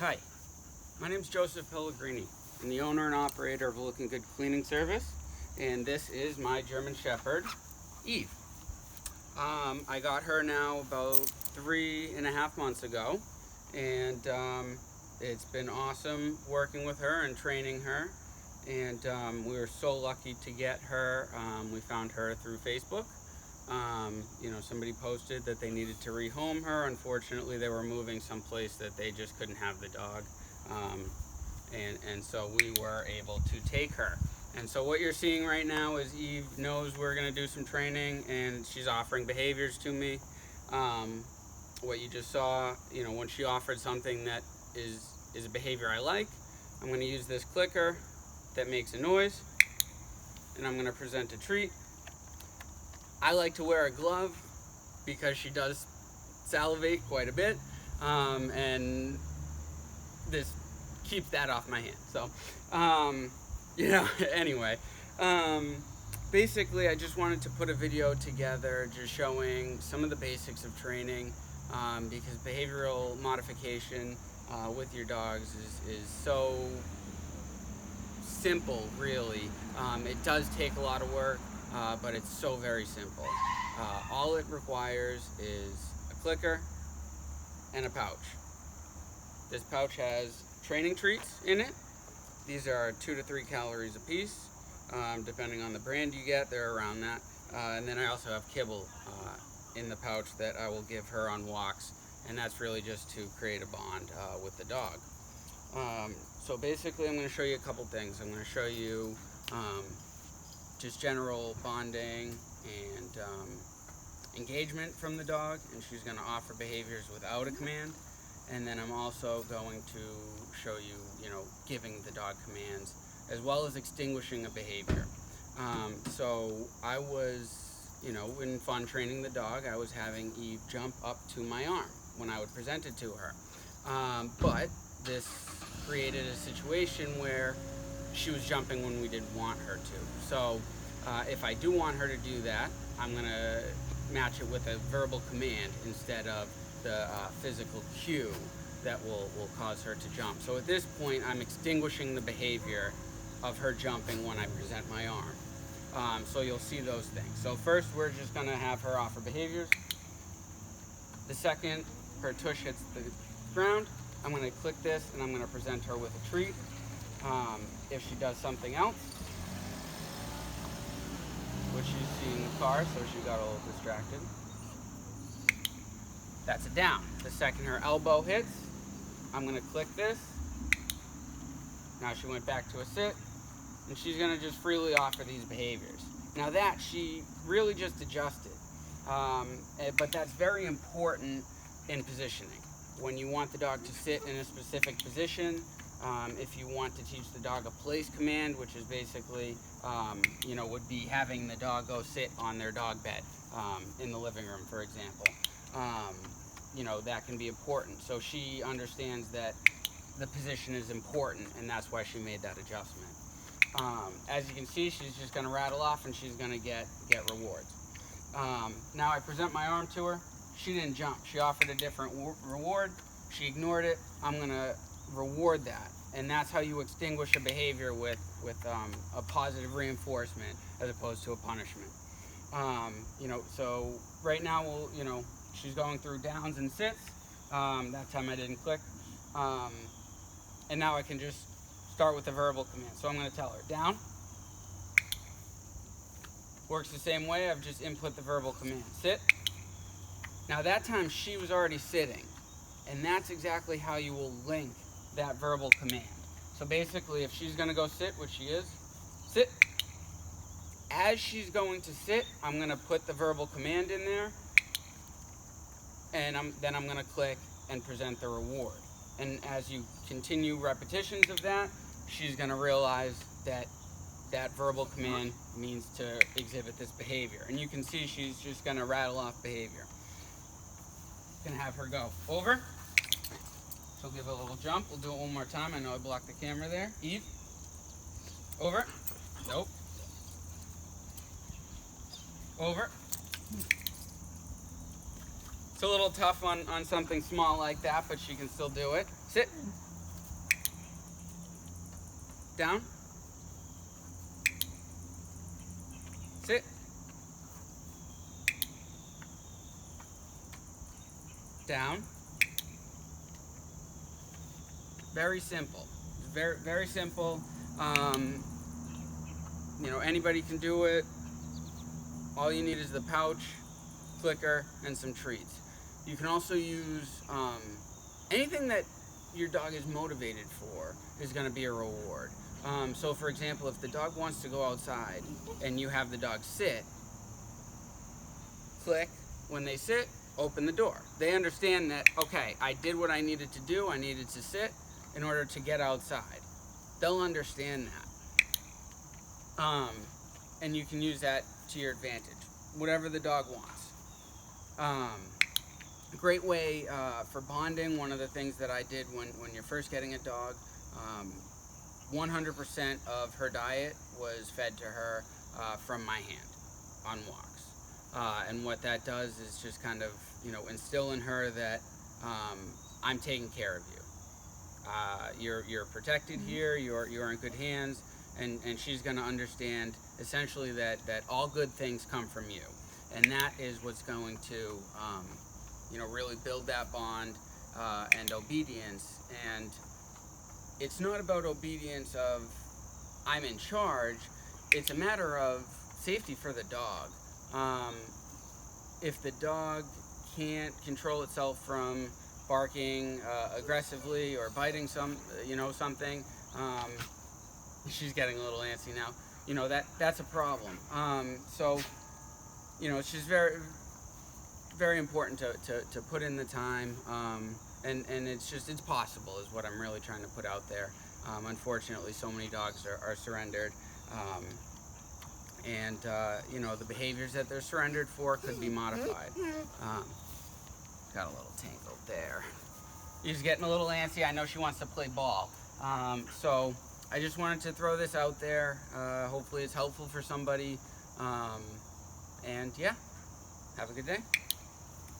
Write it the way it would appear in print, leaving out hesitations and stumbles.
Hi, my name is Joseph Pellegrini. I'm the owner and operator of Looking Good Cleaning Service, and this is my German Shepherd, Eve. I got her now about 3.5 months ago, and it's been awesome working with her and training her, and we were so lucky to get her. We found her through Facebook. Somebody posted that they needed to rehome her. Unfortunately, they were moving someplace that they just couldn't have the dog. And so we were able to take her. And so what you're seeing right now is Eve knows we're going to do some training, and she's offering behaviors to me. What you just saw, when she offered something that is a behavior I like, I'm going to use this clicker that makes a noise, and I'm going to present a treat. I like to wear a glove because she does salivate quite a bit, and this keeps that off my hand. So, anyway, basically I just wanted to put a video together just showing some of the basics of training, because behavioral modification with your dogs is so simple, really. It does take a lot of work, but it's so very simple. All it requires is a clicker and a pouch. This pouch has training treats in it. These are 2 to 3 calories a piece, depending on the brand you get. They're around that. And then I also have kibble in the pouch that I will give her on walks, and that's really just to create a bond with the dog. So basically I'm going to show you a couple things. I'm going to show you just general bonding and engagement from the dog, and she's going to offer behaviors without a command. And then I'm also going to show you, giving the dog commands as well as extinguishing a behavior. So I was, in fun training the dog, I was having Eve jump up to my arm when I would present it to her. But this created a situation where she was jumping when we didn't want her to. So if I do want her to do that, I'm going to match it with a verbal command instead of the physical cue that will cause her to jump. So at this point, I'm extinguishing the behavior of her jumping when I present my arm. So you'll see those things. So first, we're just going to have her offer behaviors. The second her tush hits the ground, I'm going to click this and I'm going to present her with a treat. If she does something else, which she's seeing the car, so she got a little distracted, that's a down. The second her elbow hits, I'm going to click this. Now she went back to a sit, and she's going to just freely offer these behaviors. Now that she really just adjusted, but that's very important in positioning. When you want the dog to sit in a specific position, if you want to teach the dog a place command, which is basically, would be having the dog go sit on their dog bed in the living room, for example. That can be important. So she understands that the position is important, and that's why she made that adjustment. As you can see, she's just going to rattle off, and she's going to get rewards. Now I present my arm to her. She didn't jump. She offered a different reward. She ignored it. I'm going to reward that. And that's how you extinguish a behavior with a positive reinforcement as opposed to a punishment. So right now, she's going through downs and sits. That time I didn't click. And now I can just start with a verbal command. So I'm going to tell her, down. Works the same way. I've just input the verbal command, sit. Now that time she was already sitting, and that's exactly how you will link that verbal command. So basically, if she's going to go sit, which she is, sit. As she's going to sit, I'm going to put the verbal command in there, and then I'm going to click and present the reward. And as you continue repetitions of that, she's going to realize that that verbal command means to exhibit this behavior. And you can see she's just going to rattle off behavior. Going to have her go over. She'll give a little jump. We'll do it one more time. I know I blocked the camera there. Eve. Over. Nope. Over. It's a little tough on something small like that, but she can still do it. Sit. Down. Sit. Down. Very simple. Very, very simple. You know, anybody can do it. All you need is the pouch, clicker, and some treats. You can also use anything that your dog is motivated for is going to be a reward. So for example, if the dog wants to go outside and you have the dog sit, click. When they sit, open the door. They understand that, okay, I did what I needed to do. I needed to sit in order to get outside. They'll understand that. And you can use that to your advantage, whatever the dog wants. Great way for bonding. One of the things that I did when you're first getting a dog, 100% of her diet was fed to her from my hand on walks. And what that does is just kind of, you know, instill in her that I'm taking care of you. You're protected here. You're in good hands, and she's going to understand essentially that all good things come from you, and that is what's going to you know, really build that bond and obedience. And it's not about obedience of I'm in charge. It's a matter of safety for the dog. If the dog can't control itself from barking aggressively or biting something, she's getting a little antsy now. You know, that's a problem. So, you know, it's just very, very important to put in the time, and it's possible is what I'm really trying to put out there. Unfortunately, so many dogs are surrendered, and you know, the behaviors that they're surrendered for could be modified. Got a little tangled there. She's getting a little antsy. I know she wants to play ball. So I just wanted to throw this out there. Hopefully it's helpful for somebody. And yeah, have a good day.